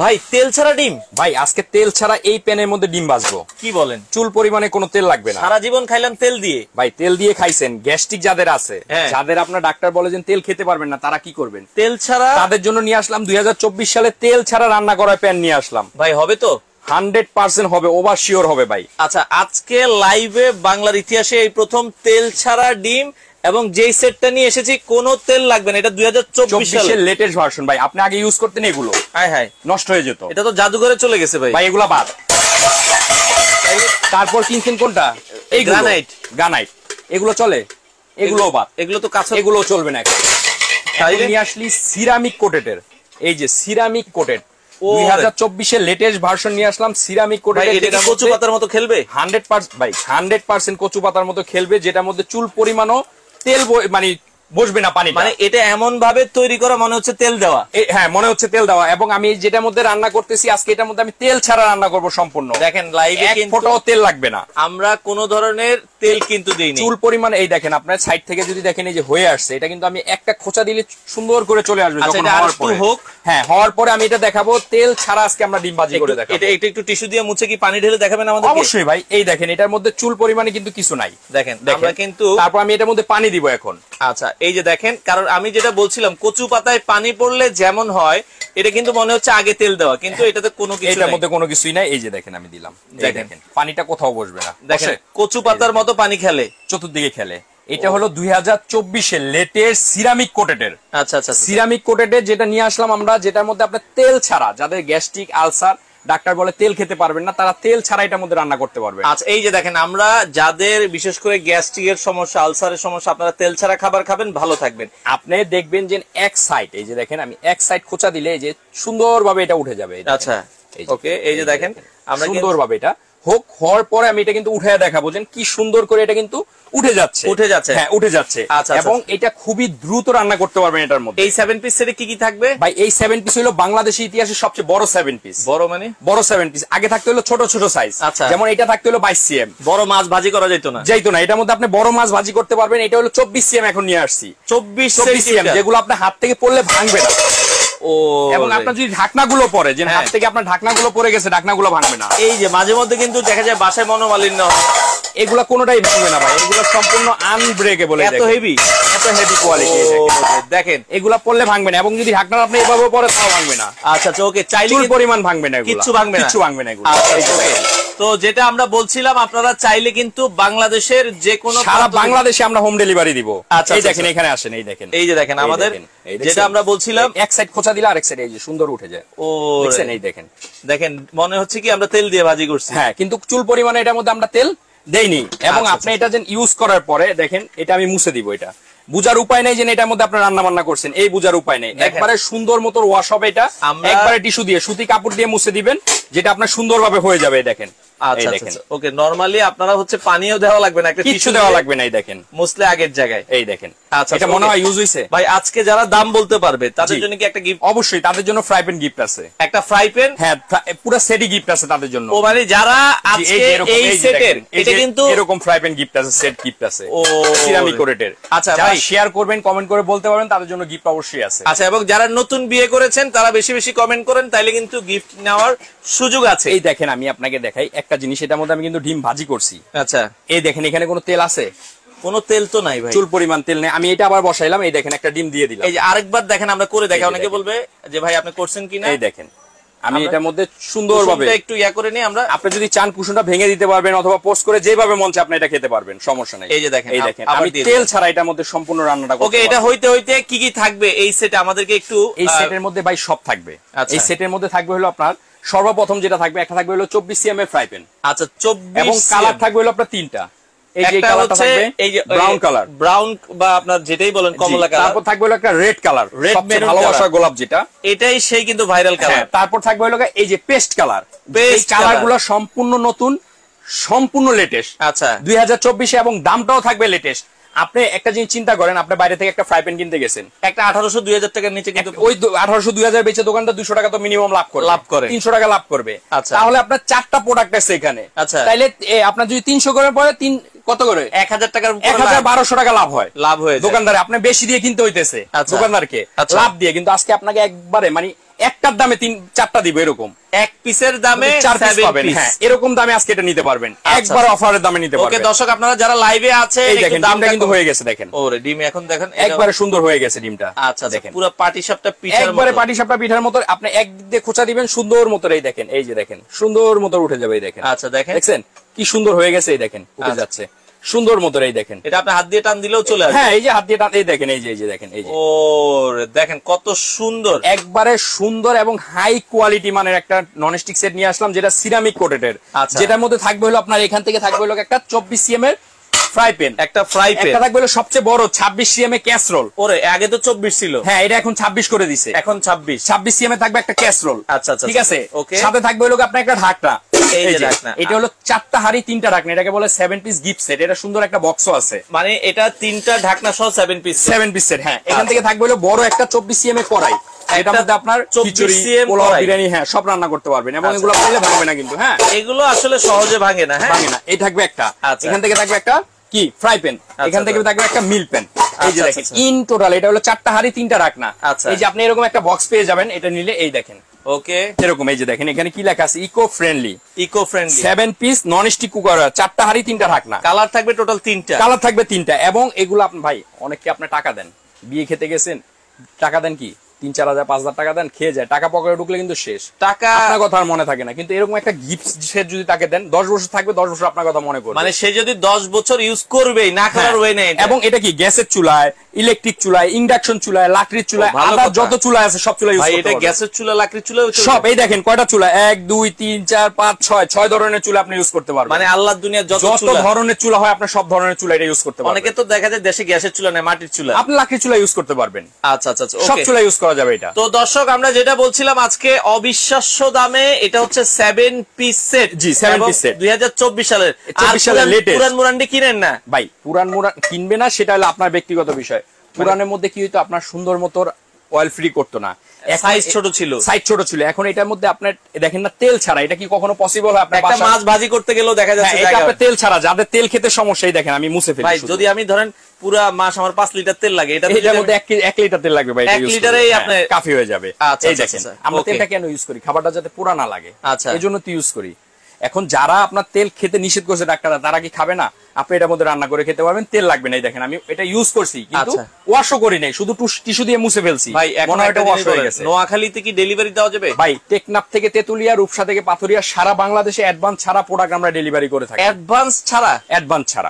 ভাই তেল ছাড়া ডিম? ভাই আজকে তেল ছাড়া এই প্যানের মধ্যে ডিম ভাজবো। কি বলেন? চুল পরিমাণে কোনো তেল লাগবে না। সারা জীবন খাইলাম তেল দিয়ে। ভাই তেল দিয়ে খাইছেন, গ্যাস্ট্রিক যাদের আছে, যাদের আপনার ডাক্তার বলে যে তেল খেতে পারবেন না, তারা কি করবেন? তেল ছাড়া তাদের জন্য নিয়ে আসলাম 2024 সালে তেল ছাড়া রান্না করা প্যান নিয়ে আসলাম। ভাই হবে তো? 100% হবে, ওভার শিওর হবে ভাই। আচ্ছা, আজকে লাইভে বাংলার ইতিহাসে এই প্রথম তেল ছাড়া ডিম, এবং যেই সেটটা নিয়ে এসেছি কোনো তেল লাগবে না। এটা 2024 সালের লেটেস্ট ভার্সন ভাই। আপনি আগে ইউজ করতেন এগুলো, হায় হায় নষ্ট হয়ে যেত। এটা তো জাদুঘরে চলে গেছে ভাই। ভাই এগুলা বাদ। তারপর কিনছেন কোনটা? এই গ্রানাইট। গ্রানাইট এগুলো চলে, এগুলো বাদ। এগুলো তো কাঁচা, এগুলো চলবে না। এখন নিয়ে আসলি সিরামিক কোটেটের, এই যে সিরামিক কোটেড 2024 এর লেটেস্ট ভার্সন নিয়ে আসলাম সিরামিক কোটেড। এটা কচু পাতার মতো খেলবে 100% ভাই, 100% কচু পাতার মতো খেলবে, যেটার মধ্যে চুল পরিমাণও তেল মানে বসবে না পানি। মানে এটা এমন ভাবে তৈরি করা মনে হচ্ছে তেল দেওয়া। হ্যাঁ মনে হচ্ছে তেল দেওয়া। এবং আমি যেটার মধ্যে রান্না করতেছি আজকে, এটার মধ্যে আমি তেল ছাড়া রান্না করব সম্পূর্ণ। দেখেন লাইভে এক ফোঁটাও তেল লাগবে না, আমরা কোন ধরনের তেল কিন্তু দেইনি। চুল পরিমাণ এই দেখেন, আপনার সাইড থেকে যদি দেখেন এই যে হয়ে আসছে, এটা কিন্তু আমি একটা খোঁচা দিলে সুন্দর করে চলে আসবে। যখন হওয়ার পরে হোক, হ্যাঁ হওয়ার পরে আমি এটা দেখাবো তেল ছাড়া আজকে আমরা ডিম ভাজি করে দেখাবো। এটা একটু টিস্যু দিয়ে মুছে কি পানি ঢেলে দেখাবেন আমাদের? অবশ্যই ভাই। এই দেখেন এটার মধ্যে চুল পরিমাণে কিন্তু কিছু নাই। দেখেন আমরা কিন্তু, তারপর আমি এটার মধ্যে পানি দিব এখন। আচ্ছা এই যে দেখেন, কারণ আমি যেটা বলছিলাম কচু পাতায় পানি পড়লে যেমন হয়, এটা কিন্তু মনে হচ্ছে আগে তেল দেওয়া, কিন্তু এটাতে কোনো কিছু নাই। এটার মধ্যে কোনো কিছুই নাই। এই যে দেখেন আমি দিলাম, দেখেন পানিটা কোথাও বসবে না। দেখেন কচু পাতার মতো পানি খেলে, চতুর্দিকে খেলে। এটা হলো 2024 এর লেটেস্ট সিরামিক কোটেটের। আচ্ছা আচ্ছা, সিরামিক কোটেটের যেটা নিয়ে আসলাম আমরা, যেটার মধ্যে আপনার তেল ছাড়া, যাদের গ্যাস্ট্রিক আলসার ডাক্তার বলে তেল খেতে পারবেন না, তারা তেল ছাড়া এটার মধ্যে রান্না করতে পারবে। আচ্ছা এই যে দেখেন, আমরা যাদের বিশেষ করে গ্যাস্ট্রিকের সমস্যা, আলসারের সমস্যা, আপনারা তেল ছাড়া খাবার খাবেন, ভালো থাকবেন। আপনি দেখবেন যে এক সাইড, এই যে দেখেন আমি এক সাইড খোঁচা দিলে এই যে সুন্দরভাবে এটা উঠে যাবে। আচ্ছা ওকে, এই যে দেখেন আমরা সুন্দরভাবে এটা হোক, হওয়ার পরে আমি এটা কিন্তু উঠে দেখাবো যে কি সুন্দর করে এটা কিন্তু উঠে যাচ্ছে। হ্যাঁ উঠে যাচ্ছে। এবং এটা খুবই দ্রুত রান্না করতে পারবেন এটার মধ্যে। এই 7 পিস সেটে কি কি থাকবে ভাই? এই 7 পিস হলো বাংলাদেশের ইতিহাসে সবচেয়ে বড় 7 পিস। বড় মানে বড় 7 পিস। আগে থাকতে হলো ছোট ছোট সাইজ। আচ্ছা, যেমন এটা থাকতে হলো 22 cm। বড় মাছ ভাজি করা যেত না? যাইতো না। এটার মধ্যে আপনি বড় মাছ ভাজি করতে পারবেন। এটা হলো 24 cm এখন নিয়ে আসছি। 24 cm, যেগুলো আপনার হাত থেকে পড়লে ভাঙবে না। ও, এবং আপনার যদি ঢাকনাগুলো পরে, যে হাত থেকে আপনার ঢাকনাগুলো পড়ে গেছে, ঢাকনাগুলো ভাঙবে না। এই যে মাঝে মধ্যে কিন্তু দেখা যায় বাসায় মনোমালিন্য হয়, এগুলা কোনোটাই ভাঙবে না ভাই। এগুলো সম্পূর্ণ আনব্রেকেবল। এত হেভি, এত হেভি কোয়ালিটি। দেখেন এগুলা পড়লে ভাঙবে না, এবং যদি ঢাকনা আপনি এভাবে পরে তাও ভাঙবে না। আচ্ছা ওকে, চাইলে চুল পরিমাণ ভাঙবে না, কিছু ভাঙবে না, কিছু ভাঙবে না এগুলো। তো যেটা আমরা বলছিলাম, আপনারা চাইলে কিন্তু বাংলাদেশের যে কোনো, সারা বাংলাদেশে আমরা হোম ডেলিভারি দিব। এই দেখেন এখানে আসেন, এই দেখেন, এই যে দেখেন আমাদের যেটা আমরা বলছিলাম, এক সাইড খোঁচা দিলে আরেক সাইড এই যে সুন্দর উঠে যায়। ও দেখেন, এই দেখেন, দেখেন মনে হচ্ছে কি আমরা তেল দিয়ে ভাজি করছি। হ্যাঁ, কিন্তু চুল পরিমাণে এটার মধ্যে আমরা তেল দেইনি। এবং আপনি এটা যেন ইউজ করার পরে দেখেন, এটা আমি মুছে দিব। এটা বুঝার উপায় নেই যে এটার মধ্যে আপনার রান্না বান্না করছেন, এই বুঝার উপায় নেই। একবারে সুন্দর মতো ওয়াশ হবে এটা। একবারে টিস্যু দিয়ে, সুতি কাপড় দিয়ে মুছে দিবেন, যেটা আপনার সুন্দরভাবে হয়ে যাবে। দেখেন। আচ্ছা ওকে, নরমালি আপনারা হচ্ছে পানিও দেওয়া লাগবে না, একটা কিছু দেওয়া লাগবে না। এই দেখেন, মুসলে আগের জায়গায়। এই দেখেন। আচ্ছা, এটা মনে হয় ইউজ হইছে ভাই। আজকে যারা দাম বলতে পারবে তাদের জন্য কি একটা গিফট? অবশ্যই, তাদের জন্য ফ্রাই প্যান গিফট আছে। একটা ফ্রাই প্যান? হ্যাঁ, পুরো সেটই গিফট আছে তাদের জন্য। ও মানে যারা আজকে এই সেটের, এটা কিন্তু এরকম ফ্রাই প্যান গিফট আছে, সেট গিফট আছে। ও সিরামিক কোটেটের। আচ্ছা ভাই, শেয়ার করবেন, কমেন্ট করে বলতে পারবেন, তাদের জন্য গিফট অবশ্যই আছে। আচ্ছা, এবং যারা নতুন বিয়ে করেছেন তারা বেশি বেশি কমেন্ট করেন, তাইলে কিন্তু গিফট নেওয়ার সুযোগ আছে। এই দেখেন, আমি আপনাকে দেখাই একটা জিনিস। এটার মধ্যে আমি কিন্তু ডিম ভাজি করছি। আচ্ছা, এই দেখেন, এখানে কোনো তেল আছে? কোনো তেল তো নাই ভাই, চুল পরিমাণ তেল নেই। আমি এটা আবার বসাইলাম। এই দেখেন, একটা ডিম দিয়ে দিলাম। এই যে আরেকবার দেখেন, আমরা করে দেখা, অনেকে বলবে যে ভাই আপনি করছেন কিনা। এই দেখেন, আমি এটার মধ্যে সুন্দরভাবে একটু ইয়া করে নিই আমরা। আপনি যদি চান কুসুমটা ভেঙে দিতে পারবেন, অথবা পোস্ট করে যেভাবে মন চায় আপনি এটা খেতে পারবেন, সমস্যা নাই। এই যে দেখেন, এই দেখেন, আমি তেল ছাড়া এটার মধ্যে সম্পূর্ণ রান্নাটা করব। ওকে, এটা হইতে হইতে কি কি থাকবে এই সেটে আমাদেরকে একটু। এই সেটের মধ্যে ভাই সব থাকবে। এই সেটের মধ্যে থাকবে হলো আপনার সর্বপ্রথম যেটা থাকবে, একটা থাকবে হলো 24 cm এর ফ্রাই প্যান। আচ্ছা, 24, এবং কালার থাকবে হলো আপনার তিনটা। এই যে কালারটা থাকবে, এই যে ব্রাউন কালার, ব্রাউন বা আপনার যেটাই বলেন কমলা কালার। তারপর থাকবে হলো একটা রেড কালার, সবচেয়ে ভালোবাসা গোলাপ যেটা, এটাই সেই কিন্তু ভাইরাল কালার। তারপর থাকবে হলো এই যে পেস্ট কালার। এই কালারগুলো সম্পূর্ণ নতুন, সম্পূর্ণ লেটেস্ট। আচ্ছা, 2024 এ, এবং দামটাও থাকবে লেটেস্ট। আপনি একটা জিনিস চিন্তা করেন, আপনি বাইরে থেকে একটা ফ্রাই প্যান কিনতে গেছেন, একটা 1800-2000 টাকার নিচে, কিন্তু ওই 1800-2000 বেচে দোকানটা 200 টাকা তো মিনিমাম লাভ করে 300 টাকা লাভ করবে। তাহলে আপনার 4টা প্রোডাক্ট আছে এখানে। আচ্ছা, তাইলে আপনার যদি 300 করে পড়ে, কত করে? 1000 টাকার 1200 টাকা লাভ হয়। লাভ হয়ে দোকানদারে আপনি বেশি দিয়ে কিনতে হইতেছে, দোকানদারকে লাভ দিয়ে। কিন্তু আজকে আপনাকে একবারে মানে একটার দামে 4টা দিব এরকম, এক পিসের দামে 4 পিস 7 পাবেন। পিস। হ্যাঁ, এরকম দামে আজকে এটা নিতে পারবেন, একবার অফারের দামে নিতে পারবেন। ওকে দর্শক, আপনারা যারা লাইভে আছেন এই দেখেন ডিমটা কিন্তু হয়ে গেছে, দেখেন ওরে ডিম এখন দেখেন একবারে সুন্দর হয়ে গেছে ডিমটা। আচ্ছা দেখেন পুরো পাটিসাপটা পিঠার মতো, একবারে পাটিসাপটা পিঠার মতো। আপনি একদিক দিয়ে খোঁচা দিবেন সুন্দর মতো, এই দেখেন, এই যে দেখেন সুন্দর মতো উঠে যাবে, এই দেখেন। আচ্ছা দেখেন, দেখছেন কি সুন্দর হয়ে গেছে, এই দেখেন উঠে যাচ্ছে সুন্দর মতো, এই দেখেন। এটা আপনি হাত দিয়ে টান দিলেও চলে আসবে। হ্যাঁ, এই যে হাত দিয়ে টান, এই দেখেন, এই যে দেখেন, এই যে ওরে দেখেন কত সুন্দর, একবারে সুন্দর এবং হাই কোয়ালিটি মানের একটা ননস্টিক সেট নিয়ে আসলাম, যেটা সিরামিক কোটেডের। আচ্ছা। যেটার মধ্যে থাকবে হলো আপনার এখান থেকে থাকবে হলো একটা 24 cm এর ফ্রাই প্যান, একটা ফ্রাই প্যান, একটা থাকবে হলো সবচেয়ে বড় 26 cm এর ক্যাসরোল। ওরে আগে তো 24 ছিল। হ্যাঁ, এটা এখন 26 করে দিছে, এখন 26 cm এর থাকবে একটা ক্যাসরোল। আচ্ছা আচ্ছা ঠিক আছে, ওকে। সাথে থাকবে হলো আপনার একটা ঢাকনা, এই যে ঢাকনা। এটা হলো 4টা হাড়ি 3টা ঢাকনা, এটাকে বলে 7 পিস গিফট সেট। এটা সুন্দর একটা বক্সও আছে, মানে এটা 3টা ঢাকনা সহ 7 পিস 7 পিস সেট। হ্যাঁ, এখান থেকে থাকবে হলো বড় একটা 24 cm এর কড়াই, এটার মধ্যে আপনার 24 খিচুড়ি, cm পোলাও, কড়াই। বিরিয়ানি, হ্যাঁ সব রান্না করতে পারবেন, এবং এগুলো পাইলে ভাঙবে না কিন্তু। হ্যাঁ, এগুলো আসলে সহজে ভাঙে না। হ্যাঁ ভাঙে না। এই থাকবে একটা, আচ্ছা। এখান থেকে থাকবে একটা কি ফ্রাই প্যান, এখান থেকে থাকবে একটা মিল প্যান। এই যে দেখেন ইন টোটাল এটা হলো 4টা হাড়ি 3টা ঢাকনা। আচ্ছা। এই যে আপনি এরকম একটা বক্স পেয়ে যাবেন, এটা নিলে এই দেখেন ওকে এরকম, এই যে দেখেন এখানে কি লেখা আছে, eco friendly 7 piece non stick cooker, 4টা হাড়ি 3টা ঢাকনা। কালার থাকবে টোটাল 3টা, কালার থাকবে 3টা। এবং এগুলো আপনি ভাই অনেককে আপনি টাকা দেন, বিয়ে খেতে গেছেন, টাকা দেন কি 3-4 হাজার 5,000 টাকা দেন, খেয়ে যায়, টাকা পকেটে ঢুকলে কিন্তু শেষ, টাকা আপনার কথা আর মনে থাকে না। কিন্তু এরকম একটা গিফট সেট যদি তাকে দেন, 10 বছর থাকবে, 10 বছর আপনার কথা মনে করবে। মানে সে যদি 10 বছর ইউজ করবেই, না করার ওয়ে নেই। এবং এটা কি গ্যাসের চুলায়, ইলেকট্রিক চুলায়, ইন্ডাকশন চুলায়, লাকড়ির চুলায়, আদার যত চুলা আছে সব চুলা ইউজ ভাই করতে এটা পারবেন। গ্যাসের চুলা, লাকড়ির চুলা সব। এই দেখেন কয়টা চুলা, 1 2 3 4 5 6 ধরনের চুলা আপনি ইউজ করতে পারবেন। মানে আল্লাহর দুনিয়ার যত ধরনের চুলা হয় আপনার সব ধরনের চুলা এটা ইউজ করতে পারবেন। অনেকে তো দেখা যায় দেশে গ্যাসের চুলা নেই, মাটির চুলা, আপনি লাকড়ির চুলা ইউজ করতে পারবেন। আচ্ছা আচ্ছা সব চুলা ইউজ করা যাবে এটা। তো দর্শক, আমরা যেটা বলছিলাম আজকে অবিশ্বাস্য দামে, এটা হচ্ছে 7 পিস সেট। জি, 7 পিস সেট 2024 সালের। 24 সালের লেটেস্ট। পুরান মুরান্ডি কিনেন না ভাই, পুরান মুরান কিনবে না, সেটা হলো আপনার ব্যক্তিগত বিষয়। পুরানের মধ্যে কি হইতো, আপনার সুন্দর মতো অয়েল ফ্রি করতো না, সাইজ ছোট ছিল, এখন এটার মধ্যে আপনার দেখেন না তেল ছাড়া, এটা কি কখনো পসিবল হয়? আপনার একটা মাছ ভাজি করতে গেলেও দেখা যাচ্ছে এটা আপনার তেল ছাড়া, যাদের তেল খেতে সমস্যা, দেখেন আমি মুছে ফেলি। ভাই যদি আমি ধরেন পুরা মাস আমার 5 লিটার তেল লাগে, এটার মধ্যে 1 লিটার তেল লাগবে ভাই, 1 লিটারেই আপনার কাফি হয়ে যাবে। এই দেখেন আমরা তেলটা কেন ইউজ করি, খাবারটা যাতে পোড়া না লাগে, এজন্য তো ইউজ করি। এখন যারা আপনার তেল খেতে নিষেধ করছে ডাক্তাররা, তারা কি খাবে না? আপনি এটার মধ্যে রান্না করে খেতে পারবেন, তেল লাগবে না। এই দেখেন আমি এটা ইউজ করছি, কিন্তু ওয়াশও করি নাই, শুধু টিস্যু দিয়ে মুছে ফেলছি। ভাই এখন এটা ওয়াশ হয়ে গেছে। নোয়াখালীতে কি ডেলিভারি দেওয়া যাবে? ভাই টেকনাফ থেকে তেতুলিয়া, রূপসা থেকে পাথুরিয়া, সারা বাংলাদেশে অ্যাডভান্স ছাড়া প্রোডাক্ট আমরা ডেলিভারি করে থাকি। অ্যাডভান্স ছাড়া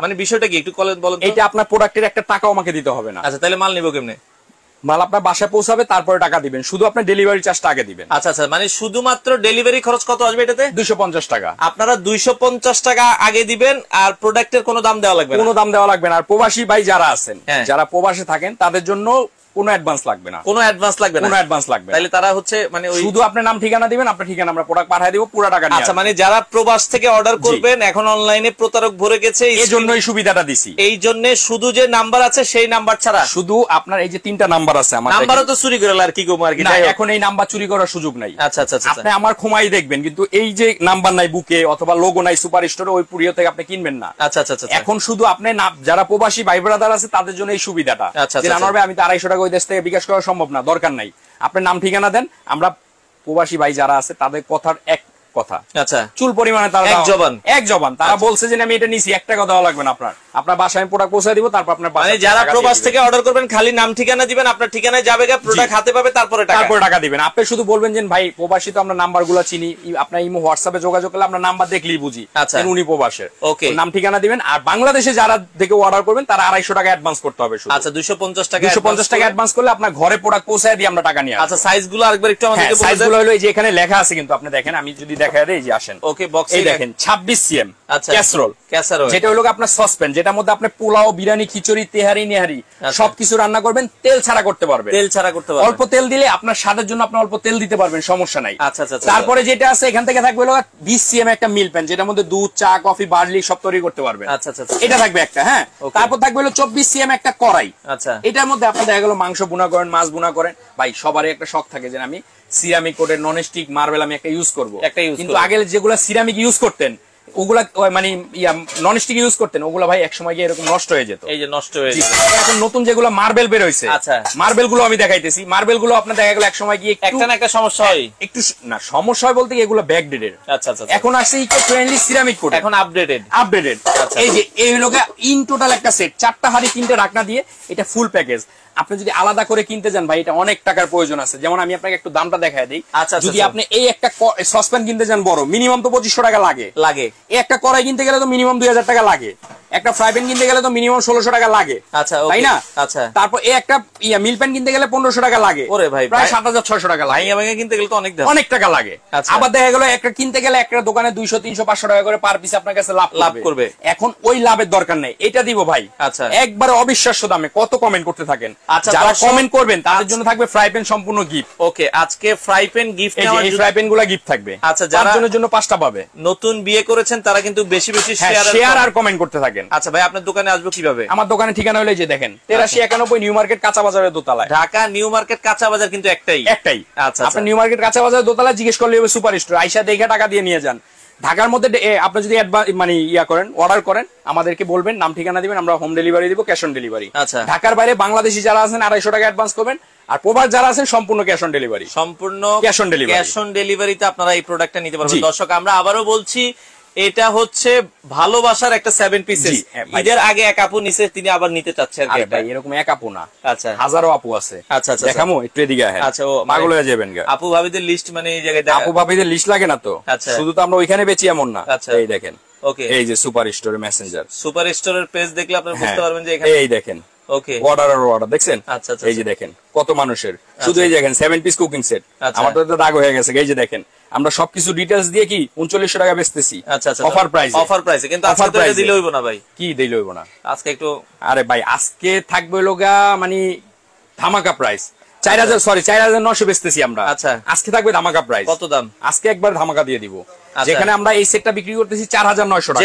মানে বিষয়টা কি একটু বলেন তো? এটা আপনার প্রোডাক্টের একটা টাকাও আমাকে দিতে হবে না। আচ্ছা, তাহলে মাল নিব কেমনে? মাল আপনার বাসায় পৌঁছাবে, তারপরে টাকা দিবেন, শুধু আপনার ডেলিভারি চার্জটা আগে দিবেন। আচ্ছা আচ্ছা, মানে শুধুমাত্র ডেলিভারি খরচ কত আসবে এটাতে? 250 টাকা। আপনারা 250 টাকা আগে দিবেন, আর প্রোডাক্টের কোনো দাম দেওয়া লাগবে না? কোনো দাম দেওয়া লাগবে না। আর প্রবাসী ভাই যারা আছেন, যারা প্রবাসে থাকেন, তাদের জন্য কোনো অ্যাডভান্স লাগবে না। কোনো অ্যাডভান্স লাগবে না? কোনো অ্যাডভান্স লাগবে না। তাহলে তারা হচ্ছে মানে শুধু আপনার নাম ঠিকানা দিবেন, আপনার ঠিকানা আমরা প্রোডাক্ট পাঠিয়ে দিব, পুরো টাকা নিয়ে। আচ্ছা, মানে যারা প্রবাস থেকে অর্ডার করবেন, এখন অনলাইনে প্রতারক ভরে গেছে, এই জন্য এই সুবিধাটা দিছি। এই জন্য শুধু যে নাম্বার আছে সেই নাম্বার ছাড়া, শুধু আপনার এই যে 3টা নাম্বার আছে, আমার নাম্বারও তো চুরি করে আর কি গো আর কি না, এখন এই নাম্বার চুরি করার সুযোগ নাই। আচ্ছা আচ্ছা আচ্ছা, আপনি আমার ক্ষমাই দেখবেন, কিন্তু এই যে নাম্বার নাই বুকে অথবা লোগো নাই সুপার স্টোরে, ওই পুরিও থেকে আপনি কিনবেন না। আচ্ছা আচ্ছা আচ্ছা, এখন শুধু আপনি যারা প্রবাসী ভাই ব্রাদার আছে তাদের জন্য এই সুবিধাটা। যে রান্নার ভাই আমি তো 250 টাকা ওই দেশ থেকে বিকাশ করা সম্ভব না, দরকার নাই, আপনার নাম ঠিকানা দেন, আমরা প্রবাসী ভাই যারা আছে তাদের কথার এক কথা। আচ্ছা, চুল পরিমাণে তারা এক জবান তারা বলছে যে আমি এটা নিছি, 1 টাকা দেওয়া লাগবে না আপনার, আপনার বাসায় আমি প্রোডাক্ট পৌঁছে দিব, তারপর আপনার মানে যারা প্রবাস থেকে অর্ডার করবেন খালি নাম ঠিকানা দিবেন, আপনার ঠিকানায় যাবে, প্রোডাক্ট হাতে পাবে, তারপরে টাকা দিবেন। আপনি শুধু বলবেন যে ভাই প্রবাসী তো আমরা নাম্বারগুলো চিনি, আপনার ইমো হোয়াটসঅ্যাপে যোগাযোগ করলে আমরা নাম্বার দেখলেই বুঝি উনি প্রবাসের। ওকে, নাম ঠিকানা দিবেন। আর বাংলাদেশে যারা থেকে অর্ডার করবেন তারা 250 টাকা অ্যাডভান্স করতে হবে শুধু। আচ্ছা, 250 টাকা অ্যাডভান্স করলে আপনার ঘরে প্রোডাক্ট পৌঁছায় দিয়ে আমরা টাকা নিয়ে আসি। আচ্ছা, সাইজগুলো আরেকবার একটু আমাদেরকে বলে দেন। সাইজগুলো হলো এই যে এখানে লেখা আছে, কিন্তু আপনি দেখেন, আমি যদি দেখায় দেই, যে আসেন ওকে, বক্স এই দেখেন 26 cm আচ্ছা, ক্যাসরোল, যেটা হলো আপনার সসপ্যান, যেটার মধ্যে আপনি পোলাও, বিরিয়ানি, খিচুড়ি, তেহারি, নেহারি সবকিছু রান্না করবেন, তেল ছাড়া করতে পারবেন। অল্প তেল দিলে আপনার স্বাদের জন্য আপনি অল্প তেল দিতে পারবেন, সমস্যা নাই। আচ্ছা আচ্ছা, তারপরে যেটা আছে এখান থেকে থাকবে হলো 20 cm একটা মিল প্যান, যেটার মধ্যে দুধ, চা, কফি, বার্লি সব তৈরি করতে পারবেন। আচ্ছা আচ্ছা, এটা থাকবে একটা। হ্যাঁ, তারপর থাকবে হলো 24 cm একটা কড়াই। আচ্ছা, এটার মধ্যে আপনি দেখা গেল মাংস বুনা করেন, মাছ বুনা করেন। ভাই সবারই একটা শখ থাকে যে আমি সিরামিক কোটের নন স্টিক মার্বেল আমি একটা ইউজ করবো, কিন্তু আগে যেগুলো সিরামিক ইউজ করতেন ওগুলা মানে নন স্টিক ইউজ করতেন, ওগুলা ভাই এক সময় গিয়ে এরকম নষ্ট হয়ে যেত। এই যে নষ্ট হয়ে যেত। এখন নতুন যেগুলো মার্বেল বের হইছে, আচ্ছা মার্বেল গুলো আমি দেখাইতেছি। মার্বেল গুলো আপনার দেখা গেল এক সময় গিয়ে একটা না একটা সমস্যা হয়, একটু না সমস্যা হয় বলতে এগুলো ব্যাকডেটেড। আচ্ছা আচ্ছা, এখন আসছে ইকো ফ্রেন্ডলি সিরামিক কোট, এখন আপডেটেড। এই যে এই হলো ইন টোটাল একটা সেট, 4টা হাড়ি 3টে ঢাকনা দিয়ে এটা ফুল প্যাকেজ। আপনি যদি আলাদা করে কিনতে যান ভাই এটা অনেক টাকার প্রয়োজন আছে। যেমন আমি আপনাকে একটু দামটা দেখায় দিই। যদি আপনি এই একটা সসপ্যান কিনতে যান বড়, মিনিমাম তো 2500 টাকা লাগে। এই একটা কড়াই কিনতে গেলে তো মিনিমাম 2000 টাকা লাগে। একটা ফ্রাই প্যান কিনতে গেলে তো মিনিমাম 1600 টাকা লাগে, তাই না? তারপর এই একটা মিল প্যান কিনতে গেলে 1500 টাকা লাগে। প্রায় 7600 টাকা লাগে। কিনতে গেলে তো অনেক টাকা লাগে। আবার দেখা গেল একটা কিনতে গেলে একটা দোকানে 200 300 500 টাকা করে পার পিস আপনার কাছে লাভ করবে। এখন ওই লাভের দরকার নেই, এটা দিব ভাই একবারে অবিশ্বাস্য দামে। কত কমেন্ট করতে থাকেন, যারা কমেন্ট করবেন তাদের জন্য থাকবে ফ্রাই প্যান সম্পূর্ণ গিফট। ওকে, আজকে ফ্রাই প্যান গিফট, এই ফ্রাই প্যান গুলো গিফট থাকবে। আচ্ছা, যারা জন্য 5টা পাবে। নতুন বিয়ে করেছেন তারা কিন্তু বেশি বেশি শেয়ার আর কমেন্ট করতে থাকেন। আচ্ছা ভাই, আপনার দোকানে আসবো কিভাবে? আমার দোকানের ঠিকানা হলো যে দেখেন 8391 নিউ মার্কেট কাঁচা বাজারের দোতলায়। ঢাকা নিউ মার্কেট কাঁচা বাজার কিন্তু একটাই। আচ্ছা, আপনি নিউ মার্কেট কাঁচা বাজারের দোতলায় জিজ্ঞেস করলে হবে সুপার স্টোর, আইসা দেখে টাকা দিয়ে নিয়ে যান। ঢাকার মধ্যে আপনি যদি মানে অর্ডার করেন আমাদেরকে বলবেন, নাম ঠিকানা দিবেন, আমরা হোম ডেলিভারি দিব, ক্যাশ অন ডেলিভারি। আচ্ছা, ঢাকার বাইরে বাংলাদেশি যারা আছেন 250 টাকা অ্যাডভান্স করবেন, আর প্রবাস যারা আছেন সম্পূর্ণ ক্যাশ অন ডেলিভারি। সম্পূর্ণ ক্যাশ অন ডেলিভারিতে আপনারা এই প্রোডাক্টটা নিতে পারবেন। দর্শক, আমরা আবারও বলছি এটা হচ্ছে ভালোবাসার একটা 7 পিসেস। ঈদের আগে এক আপু নিছে, তিনি আবার নিতে চাচ্ছে আর কি। ভাই এরকম এক আপু না, আচ্ছা হাজারো আপু আছে। আচ্ছা আচ্ছা, দেখামু একটু এদিকে আহেন। আচ্ছা, ও পাগল হয়ে যাবেন গা। আপু ভাবিদের লিস্ট মানে এই জায়গায় আপু ভাবিদের লিস্ট লাগে না তো, শুধু তো আমরা ওইখানে বেচি এমন না। এই দেখেন, ওকে, এই যে সুপার স্টোরের মেসেঞ্জার, সুপার স্টোরের পেজ দেখলে আপনারা বুঝতে পারবেন যে এখানে এই দেখেন ওকে অর্ডার আর অর্ডার দেখছেন। আচ্ছা, এই যে দেখেন কত মানুষের, শুধু এই দেখেন 7 পিস কুকিং সেট। আমার তো দাগ হয়ে গেছে। এই যে দেখেন আমরা সবকিছু ডিটেইলস দিয়ে কি 3900 টাকা বেচতেছি। আচ্ছা আচ্ছা, অফার প্রাইসে। কিন্তু আজকে তো এটা দিলে হইব না ভাই। কি দিলে হইব না আজকে? একটু আরে ভাই আজকে থাকবে লগা মানে ধামাকা প্রাইস। 4900 বেচতেছি আমরা। আচ্ছা, আজকে থাকবে ধামাকা প্রাইস। কত দাম? আজকে একবার ধামাকা দিয়ে দিব। যেখানে আমরা এই সেটটা বিক্রি করতেছি 4900 টাকা,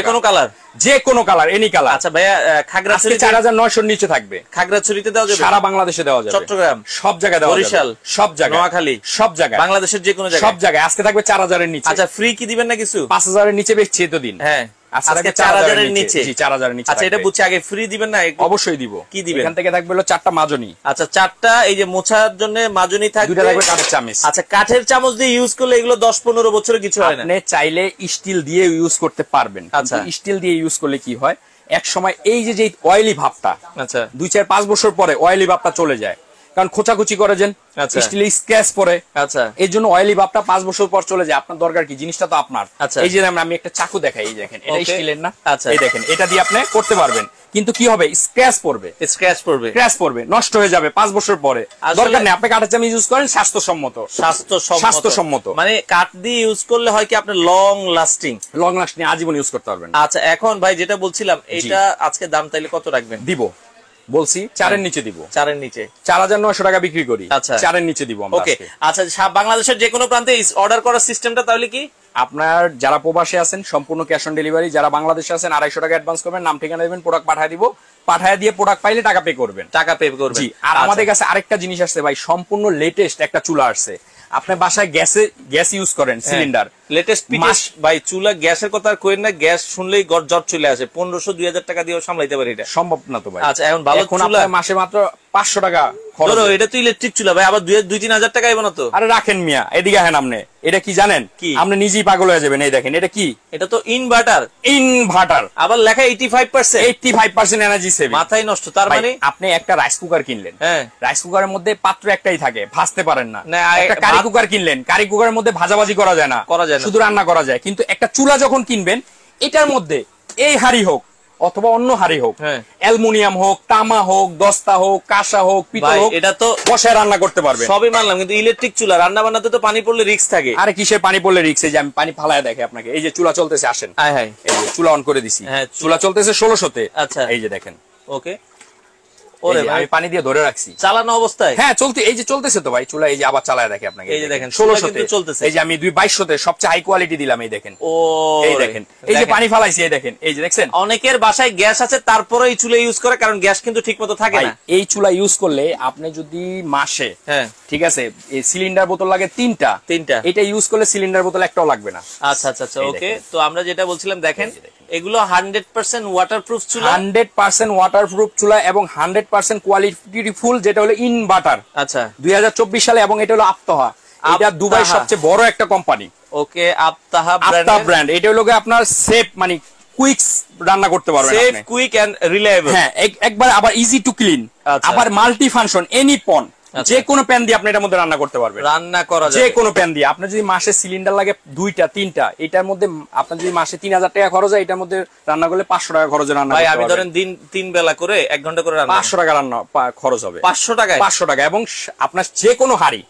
যে কোনো কালার এনি কালার। আচ্ছা ভাইয়া, খাগড়াছড়ি 4900 নিচে থাকবে। খাগড়াছড়িতে দেওয়া যাবে, সারা বাংলাদেশে দেওয়া যাবে, চট্টগ্রাম সব জায়গায় দেওয়া যাবে, বরিশাল সব জায়গায়, নোয়াখালী সব জায়গায়, বাংলাদেশের যে কোনো জায়গায় সব জায়গায়। আজকে থাকবে 4000 এর নিচে। আচ্ছা, ফ্রি কি দিবেন না কিছু? 5000 এর নিচে বেচছি তো দিন। হ্যাঁ, আজকে 4000 এর নিচে। জি, 4000 এর নিচে। আচ্ছা, এটা বুঝছি, আগে ফ্রি দিবেন না? অবশ্যই দিব। কি দিবেন? এখান থেকে থাকবে হলো 4টা মাজনি। আচ্ছা, 4টা এই যে মোছার জন্য মাজনি থাকবে, 2টা থাকবে কাঠের চামচ। আচ্ছা, কাঠের চামচ দিয়ে ইউজ করলে এগুলো 10-15 বছরে কিছু হয় না? আপনি চাইলে স্টিল দিয়ে ইউজ করতে পারবেন। আচ্ছা, স্টিল দিয়ে ইউজ করলে কি হয়, এক সময় এই যে অয়েলি ভাবটা, আচ্ছা 2-4-5 বছর পরে অয়েলি ভাবটা চলে যায়, কারণ খোঁচাখুচি করে যান, স্টিলে স্ক্র্যাচ পড়ে। আচ্ছা, এর জন্য অয়েলি ভাবটা 5 বছর পর চলে যায়। আপনার দরকার কি? জিনিসটা তো আপনার। এই যে আমি একটা চাকু দেখাই, এই দেখেন এটা স্টিলের না। আচ্ছা, এই দেখেন এটা দিয়ে আপনি করতে পারবেন, কিন্তু কি হবে, স্ক্র্যাচ পড়বে, নষ্ট হয়ে যাবে 5 বছর পরে। দরকার নেই, আপনি কাঠের চামচ ইউজ করেন, স্বাস্থ্যসম্মত। মানে কাঠ দিয়ে ইউজ করলে হয় কি আপনার লং লাস্টিং আজীবন ইউজ করতে পারবেন। আচ্ছা, এখন ভাই যেটা বলছিলাম, এটা আজকে দাম তাইলে কত রাখবেন? দিব বলছি 4 এর নিচে দিব। 4 এর নিচে 4900 টাকা বিক্রি করি। আচ্ছা, 4 এর নিচে দিব আমরা। ওকে, আচ্ছা, বাংলাদেশের যে কোনো প্রান্তে অর্ডার করার সিস্টেমটা তাহলে কি? আপনার যারা প্রবাসে আছেন সম্পূর্ণ ক্যাশ অন ডেলিভারি, যারা বাংলাদেশে আছেন 250 টাকা অ্যাডভান্স করবেন, নাম ঠিকানা দিবেন, প্রোডাক্ট পাঠিয়ে দিব, পাঠিয়ে দিয়ে প্রোডাক্ট পাইলে টাকা পে করবেন। জি, আর আমাদের কাছে আরেকটা জিনিস আসছে ভাই, সম্পূর্ণ লেটেস্ট একটা চুলা আসছে। আপনি বাসায় গ্যাস ইউজ করেন, সিলিন্ডার লেটেস্ট পিটেস ভাই, চুলা গ্যাসের কথা আর কইেন না, গ্যাস শুনলেই জ্বর চলে আসে। 1500-2000 টাকা দিয়েও সামলাইতে পারি, এটা সম্ভব না তো ভাই। আচ্ছা, এখন ভালো চুলা মাসে মাত্র 500 টাকা খরচ। এটা তো ইলেকট্রিক চুলা ভাই, আবার 2-3 হাজার টাকা আইব না তো? আরে রাখেন মিয়া, এদিকে আহেন। আপনি এটা কি জানেন? কি আপনি নিজেই পাগল হয়ে যাবেন। এই দেখেন এটা কি? এটা তো ইনভার্টার। আবার লেখা 85% এনার্জি সেভিং। মাথায় নষ্ট। তার মানে আপনি একটা রাইস কুকার কিনলেন, হ্যাঁ, রাইস কুকারের মধ্যে পাত্র একটাই থাকে, ভাজতে পারেন না। একটা কারি কুকার কিনলেন, কারি কুকারের মধ্যে ভাজাভাজি করা যায় না, শুধু রান্না করা যায়। কিন্তু একটা চুলা যখন কিনবেন, এটার মধ্যে এই হাড়ি হোক অথবা অন্য হাড়ি হোক, অ্যালুমিনিয়াম হোক, তামা হোক, দস্তা হোক, কাঁসা হোক, পিতল হোক, এটা তো বসায় রান্না করতে পারবেন। সবই মানলাম, কিন্তু ইলেকট্রিক চুলা রান্না বান্নাতে তো পানি পড়লে রিস্ক থাকে। আরে কিসের পানি পড়লে রিস্ক? এই যে আমি পানি ফালায় দেখে আপনাকে, এই যে চুলা চলতেছে, আসেন, এই যে চুলা অন করে দিছি, চুলা চলতেছে 1600 তে। আচ্ছা, এই যে দেখেন, ওকে, ওরে ভাই, আমি পানি দিয়ে ধরে রাখছি চালানো অবস্থায়। হ্যাঁ চলতে, এই যে চলতেছে তো ভাই চুলা, এই যে আবার চালায় দেখে আপনাকে, এই যে দেখেন 1600 চলতেছে। এই যে আমি 2200 সবচেয়ে হাই কোয়ালিটি দিলাম, এই দেখেন। ও এই দেখেন, এই যে পানি ফালাইছি, এই দেখেন, এই যে দেখছেন। অনেকের বাসায় গ্যাস আছে তারপরে এই চুলা ইউজ করে, কারণ গ্যাস কিন্তু ঠিকমতো থাকে না। এই চুলা ইউজ করলে আপনি যদি মাসে, হ্যাঁ ঠিক আছে, এই সিলিন্ডার বোতল লাগে তিনটা, এটা ইউজ করলে সিলিন্ডার বোতল একটাও লাগবে না। আচ্ছা আচ্ছা আচ্ছা, ওকে। তো আমরা যেটা বলছিলাম, দেখেন এগুলো 100% ওয়াটারপ্রুফ চুলা, 100% ওয়াটারপ্রুফ চুলা এবং 100% কোয়ালিটিফুল, যেটা হলো ইনভার্টার। আচ্ছা 2024 সালে, এবং এটা হলো আপতাহা, এটা দুবাই সবচেয়ে বড় একটা কোম্পানি। ওকে, আপতাহা ব্র্যান্ড। এটা হলো আপনার সেফ, মানে কুইক রান্না করতে পারবেন, সেফ, কুইক এন্ড রিলায়েবল। হ্যাঁ, একবার আবার ইজি টু ক্লিন, আবার মাল্টি ফাংশন, এনি পন, যে কোনো প্যান দিয়ে আপনি এটার মধ্যে রান্না করতে পারবেন, রান্না করা যাবে যে কোনো প্যান দিয়ে। আপনার যদি মাসে সিলিন্ডার লাগে 2টা 3টা, এটার মধ্যে আপনার যদি মাসে 3000 টাকা খরচ হয়, এটার মধ্যে রান্না করলে 500 টাকা খরচে রান্না ভাই। করতে আমি পারবেন। ধরেন দিন 3 বেলা করে 1 ঘন্টা করে রান্না, 500 টাকা রান্না খরচ হবে। 500 টাকায়, 500 টাকা। এবং আপনার যে কোনো হাড়ি,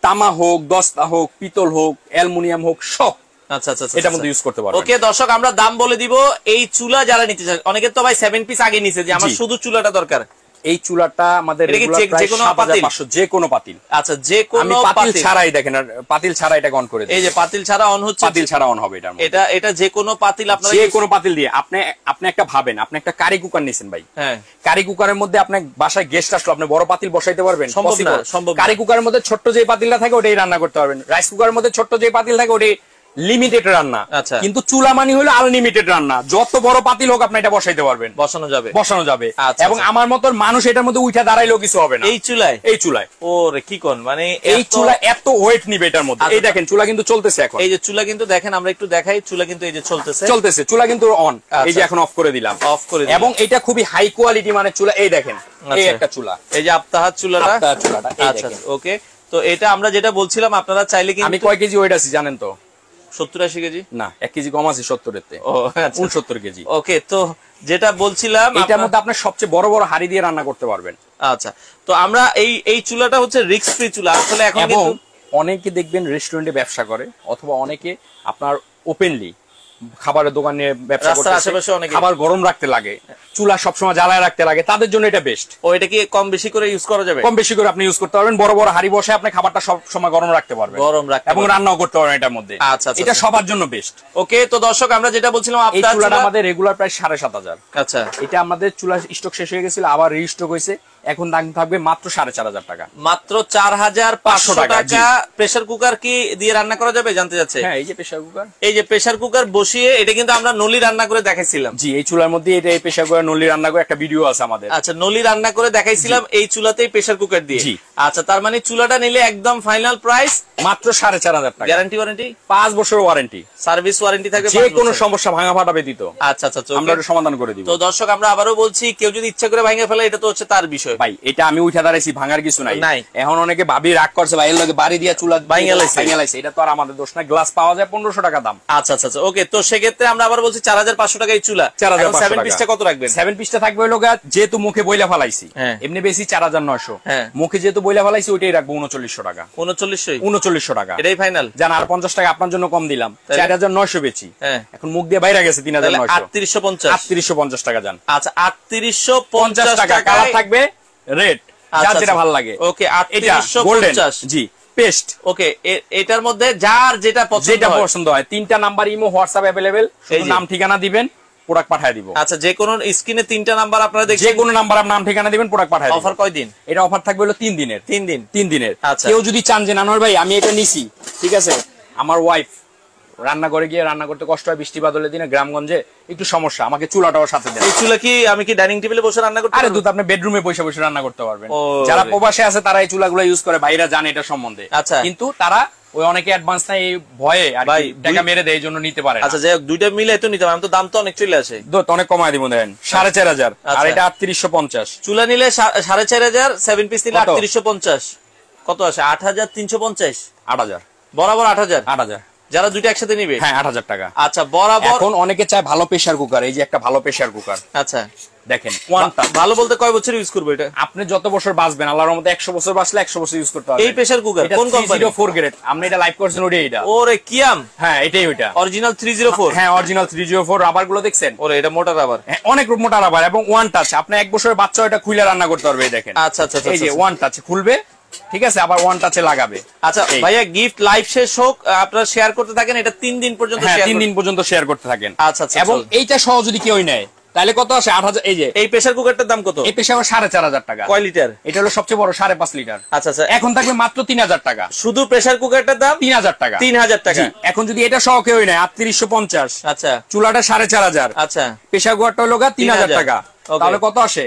তামা হোক, দস্তা হোক, পিতল হোক, অ্যালুমিনিয়াম হোক, সব আচ্ছা আচ্ছা এটার মধ্যে ইউজ করতে পারবেন। ওকে দর্শক, আমরা দাম বলে দিব। এই চুলা যারা নিতে চান, অনেকে তো ভাই 7 পিস আগে নিছে যে আমার শুধু চুলাটা দরকার। এই চুলাটা আমাদের রেগুলার প্রাইস 7500, যে কোনো পাতিল। আচ্ছা, যে কোনো পাতিল ছাড়াই, দেখেন পাতিল ছাড়া এটা অন করে দিই। এই যে পাতিল ছাড়া অন হচ্ছে, পাতিল ছাড়া অন হবে এটা। এটা যে কোনো পাতিল, আপনারা যে কোনো পাতিল দিয়ে আপনি একটা ভাবেন, আপনি একটা কারি কুকার নিছেন ভাই, হ্যাঁ, কারি কুকারের মধ্যে আপনার বাসায় গেস্ট আসলো, আপনি বড় পাতিল বসাইতে পারবেন? সম্ভব না, সম্ভব না। কারি কুকারের মধ্যে ছোট্ট যে পাতিলটা থাকে ওটাই রান্না করতে পারবেন। রাইস কুকারের মধ্যে ছোট্ট যে পাতিল থাকে ওটাই লিমিটেড রান্না। আচ্ছা, কিন্তু চুলা মানে হলো আনলিমিটেড রান্না, যত বড় পাতিল হোক আপনি এটা বসাইতে পারবেন, বসানো যাবে। আচ্ছা, এবং আমার মতন মানুষ এটার মধ্যে উঠে দাঁড়াইলেও কিছু হবে না এই চুলায়। ওরে কি কোন, মানে এই চুলা এত ওয়েট নিবে এটার মধ্যে। এই দেখেন চুলা কিন্তু চলতেছে এখন, এই যে চুলা কিন্তু দেখেন, আমরা একটু দেখাই, চুলা কিন্তু এই যে চলতেছে, চুলা কিন্তু অন। এই যে এখন অফ করে দিলাম, এবং এটা খুবই হাই কোয়ালিটি মানে চুলা। এই দেখেন, এই একটা চুলা, এই যে আপতাহাত চুলাটা। আচ্ছা ওকে, তো এটা আমরা যেটা বলছিলাম, আপনারা চাইলে কিন্তু, আমি কয় কেজি ওয়েট আছি জানেন তো? 70-80 কেজি না, 1 কেজি কম আছে 70-এর তে। 69 কেজি। ওকে, তো যেটা বলছিলাম, এটার মধ্যে আপনি সবচেয়ে বড় বড় হাড়ি দিয়ে রান্না করতে পারবেন। আচ্ছা, তো আমরা এই চুলাটা হচ্ছে রিস্ক ফ্রি চুলা আসলে। এখন কিন্তু অনেকে দেখবেন রেস্টুরেন্টে ব্যবসা করে, অথবা অনেকে আপনার ওপেনলি খাবারের দোকানে ব্যবসা করতে, খাবার গরম রাখতে লাগে, চুলা সবসময় জ্বালায় রাখতে লাগে, তাদের জন্য এটা বেস্ট। ও, এটা কি কম বেশি করে ইউজ করা যাবে? কম বেশি করে আপনি ইউজ করতে পারবেন। বড় বড় হাড়ি বসে আপনি খাবারটা সব সময় গরম রাখতে পারবেন, এবং রান্নাও করতে পারবেন এটার মধ্যে। আচ্ছা, এটা সবার জন্য বেস্ট। ওকে, তো দর্শক আমরা যেটা বলছিলাম, এই চুলাটা আমাদের রেগুলার প্রাইস 7500। আচ্ছা, এটা আমাদের চুলা স্টক শেষ হয়ে গেছিল, আবার রিস্টক হয়েছে, এখন দাম থাকবে মাত্র 4500 টাকা। মাত্র 4500 টাকা। প্রেসার কুকার কি দিয়ে রান্না করা যাবে জানতে যাচ্ছে? হ্যাঁ, এই যে প্রেসার কুকার, এই যে প্রেসার কুকার বসিয়ে, এটা কিন্তু আমরা নলি রান্না করে দেখাইছিলাম। জি, এই চুলার মধ্যে এটা এই প্রেসার কুকার নলি রান্না করে একটা ভিডিও আছে আমাদের। আচ্ছা, নলি রান্না করে দেখাইছিলাম এই চুলাতেই প্রেসার কুকার দিয়ে। আচ্ছা, তার মানে চুলাটা নিলে একদম ফাইনাল প্রাইস মাত্র 4500 টাকা। গ্যারান্টি ওয়ারেন্টি 5 বছর ওয়ারেন্টি, সার্ভিস ওয়ারেন্টি থাকবে, যে কোনো সমস্যা ভাঙা ফাটা ব্যতীত। আচ্ছা আচ্ছা, আমরা এটা সমাধান করে দিব। তো দর্শক, আমরা আবারও বলছি, কেউ যদি ইচ্ছা করে ভাঙে ফেলে, এটা তো হচ্ছে তার বিষয় ভাই। এটা আমি উঠে দাঁড়াইছি, ভাঙার কিছু নাই। এখন অনেকে ভাবি রাগ করছে, ভাই এর লগে বাড়ি দিয়া চুলা ভাঙে লাইছে, এটা তো আর আমাদের দোষ না। গ্লাস পাওয়া যায় 1500 টাকা দাম। আচ্ছা আচ্ছা, ওকে। তো সেক্ষেত্রে আমরা আবার বলছি 4500 টাকা এই চুলা। 4500 পিসটা কত রাখবেন? 7 পিসটা থাকবে হলো যেহেতু মুখে বইলা ফেলাইছি, এমনি বেশি 4900, মুখে যেহেতু বইলা ফেলাইছি ওইটাই রাখবো 3900 টাকা। 3900 টাকা, এটাই ফাইনাল। জান, আর 50 টাকা আপনার জন্য কম দিলাম, 4900 বেচি। এখন মুখ দিয়ে বাইরে গেছে 3900, 3850 টাকা জান। আচ্ছা, 3850 টাকা। কালার থাকবে রেড, যার যেটা ভালো লাগে। ওকে, 3850। জি, পেস্ট। ওকে, এটার মধ্যে যার যেটা পছন্দ হয়, 3টা নাম্বার ইমো হোয়াটসঅ্যাপ अवेलेबल, শুধু নাম ঠিকানা দিবেন, প্রোডাক্ট পাঠিয়ে দিব। আচ্ছা, যে কোন স্ক্রিনে 3টা নাম্বার আপনারা দেখবেন, যে কোন নাম্বার নাম ঠিকানা দিবেন, প্রোডাক্ট পাঠিয়ে দিব। অফার কয়দিন? এটা অফার থাকবে হলো 3 দিনের। 3 দিনের। আচ্ছা, কেউ যদি চান যে নানোর ভাই আমি এটা নিছি, ঠিক আছে, আমার ওয়াইফ রান্না করে গিয়ে রান্না করতে কষ্ট হয়, বৃষ্টি বাদলের দিনে গ্রামগঞ্জে একটু সমস্যা, আমাকে চুলাটাও সাথে দেন। এই চুলা কি আমি কি ডাইনিং টেবিলে বসে রান্না করতে? আরে দুধ, আপনি বেডরুমে বসে বসে রান্না করতে পারবেন। যারা প্রবাসে আছে তারা এই চুলাগুলো ইউজ করে, ভাইরা জানে এটা সম্বন্ধে। আচ্ছা, কিন্তু তারা ওই অনেকে অ্যাডভান্স নাই, এই ভয়ে আর টাকা মেরে দেয়, এই জন্য নিতে পারে। আচ্ছা, যাই হোক, দুইটা মিলে তো নিতে পারেন, তো দাম তো অনেক চলে আসে। অনেক কমায় দিব, দেন 4500, আর এটা 3850। চুলা নিলে 4500, 7 পিস নিলে 3850, কত আসে? 8350। 8000 বরাবর 8000। যারা দুইটা একসাথে নিবে হ্যাঁ 8,000 টাকা। আচ্ছা বরাবর এখন অনেকে চায় ভালো প্রেসার কুকার, এই যে একটা ভালো প্রেসার কুকার, আচ্ছা দেখেন ওয়ান টাচ। ভালো বলতে কয় বছর ইউজ করবে এটা? আপনি যত বছর বাঁচবেন, আল্লাহর রহমতে 100 বছর বাঁচলে 100 বছর ইউজ করতে হবে। এই প্রেসার কুকার কোন কোম্পানি? 304 গ্রেড। আপনি এটা লাইভ করছেন ওটাই এটা। ওরে কিয়াম। হ্যাঁ এটাই ওইটা অরিজিনাল 304। হ্যাঁ অরিজিনাল 304। রাবার গুলো দেখছেন? ওরে এটা মোটা রাবার। হ্যাঁ অনেক মোটা রাবার এবং ওয়ান টাচ। আপনি 1 বছরের বাচ্চা এটা খুলে রান্না করতে পারবে, এই দেখেন। আচ্ছা আচ্ছা এই যে ওয়ান টাচ খুলবে, ঠিক আছে, আবার ওয়ান টাচে লাগাবে। আচ্ছা ভাইয়া গিফট লাইভ শেষ হোক, আপনারা শেয়ার করতে থাকেন, এটা 3 দিন পর্যন্ত হ্যাঁ শেয়ার 3 দিন পর্যন্ত শেয়ার করতে থাকেন। আচ্ছা আচ্ছা এবং এইটা সহ যদি কেউ নেয় তাহলে কত আসে? 8,000। এই যে এই প্রেসার কুকারটার দাম কত? এই প্রেসার 4,500 টাকা। কয় লিটার? এটা হলো সবচেয়ে বড় 5.5 লিটার। আচ্ছা আচ্ছা এখন থাকবে মাত্র 3,000 টাকা। শুধু প্রেসার কুকারটার দাম 3,000 টাকা। 3,000 টাকা। এখন যদি এটা সহ কেউ নেয় 3,850। আচ্ছা চুলাটা 4,500। আচ্ছা প্রেসার কুকারটা হলো 3,000 টাকা। Okay. তাহলে কত আসে?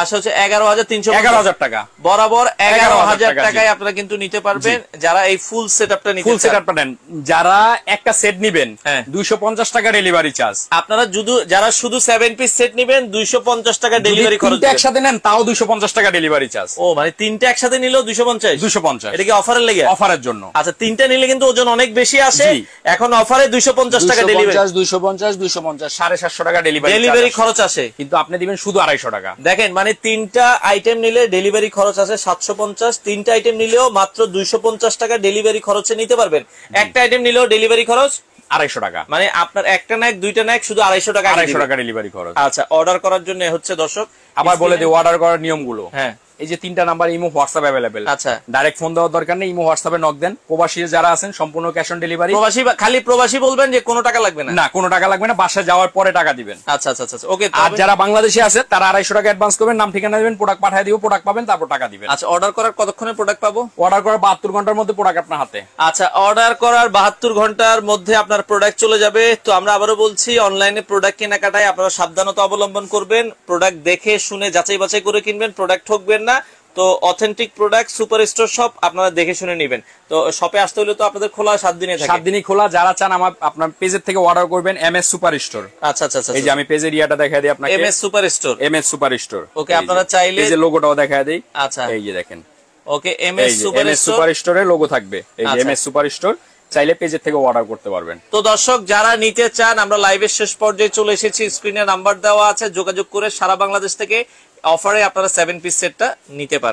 আসা হচ্ছে 11,300। 11,000 টাকা। বরাবর 11,000 টাকা টাকায় আপনারা কিন্তু নিতে পারবেন যারা এই ফুল সেটআপটা নিতে ফুল চান। সেটআপটা নেন। যারা একটা সেট নিবেন হ্যাঁ। 250 টাকা ডেলিভারি চার্জ। আপনারা যারা শুধু 7 পিস সেট নিবেন 250 টাকা ডেলিভারি খরচ তিনটা একসাথে নেন তাও 250 টাকা ডেলিভারি চার্জ। ও মানে তিনটা একসাথে নিলেও 250? 250। এটা কি অফারের লেগে? অফারের জন্য। আচ্ছা তিনটা নিলে কিন্তু ওজন অনেক বেশি আসে, জি। এখন অফারে 250 টাকা ডেলিভারি। 250 750 টাকা ডেলিভারি খরচ আসে, কিন্তু আপনি দিবেন শুধু 250 টাকা। দেখেন মানে তিনটা আইটেম নিলে ডেলিভারি খরচ আছে 750, তিনটা আইটেম নিলেও মাত্র 250 টাকা ডেলিভারি খরচে নিতে পারবেন। একটা আইটেম নিলেও ডেলিভারি খরচ 250 টাকা। মানে আপনার একটা নাক দুইটা নাক শুধু 250 টাকা। 250 টাকা ডেলিভারি খরচ। আচ্ছা অর্ডার করার জন্য হচ্ছে দর্শক আবার বলে দিই অর্ডার করার নিয়মগুলো। হ্যাঁ এই যে 3টা নাম্বার ইমো হোয়াটসঅ্যাপ अवेलेबल। আচ্ছা ডাইরেক্ট ফোন দেওয়ার দরকার নেই, ইমো হোয়াটসঅ্যাপে নক দেন। প্রবাসী যারা আছেন সম্পূর্ণ ক্যাশ অন ডেলিভারি। প্রবাসী খালি প্রবাসী বলবেন যে কোনো টাকা লাগবে না? না কোনো টাকা লাগবে না, বাসায় যাওয়ার পরে টাকা দিবেন। আচ্ছা আচ্ছা আচ্ছা ওকে। আর যারা বাংলাদেশে আছে তারা 250 টাকা অ্যাডভান্স করবেন, নাম ঠিকানা দিবেন, প্রোডাক্ট পাঠিয়ে দিব, প্রোডাক্ট পাবেন, তারপর টাকা দিবেন। আচ্ছা অর্ডার করার কতক্ষণে প্রোডাক্ট পাবো? অর্ডার করার 72 ঘন্টার মধ্যে প্রোডাক্ট আপনার হাতে। আচ্ছা অর্ডার করার 72 ঘন্টার মধ্যে আপনার প্রোডাক্ট চলে যাবে। তো আমরা আবারও বলছি অনলাইনে প্রোডাক্ট কেনাকাটায় আপনারা সাবধানতা অবলম্বন করবেন, প্রোডাক্ট দেখে শুনে যাচাই বাছাই করে কিনবেন, প্রোডাক্ট ঠকবেন না। তো authentic product super store shop আপনারা দেখে শুনে নেবেন। তো শপে আসতে হলে তো আপনাদের খোলা 7 দিনে থাকে। 7 দিনই খোলা। যারা চান আমার আপনার পেজের থেকে অর্ডার করবেন এমএস সুপার স্টোর। আচ্ছা আচ্ছা আচ্ছা এই যে আমি পেজের ইয়াটা দেখাই দিই আপনাকে, MS super store. MS super store. Okay আপনারা চাইলে এই যে লোগোটাও দেখাই দেই। আচ্ছা এই যে দেখেন, ওকে এমএস সুপার স্টোরের লোগো থাকবে। এই যে এমএস সুপার স্টোর, চাইলে পেজের থেকে অর্ডার করতে পারবেন। তো দর্শক যারা নিতে চান, আমরা লাইভের শেষ পর্যায়ে চলে এসেছি, স্ক্রিনে নাম্বার দেওয়া আছে, যোগাযোগ করে সারা বাংলাদেশ থেকে অফারে আপনারা 7 পিস সেটটা নিতে পারেন।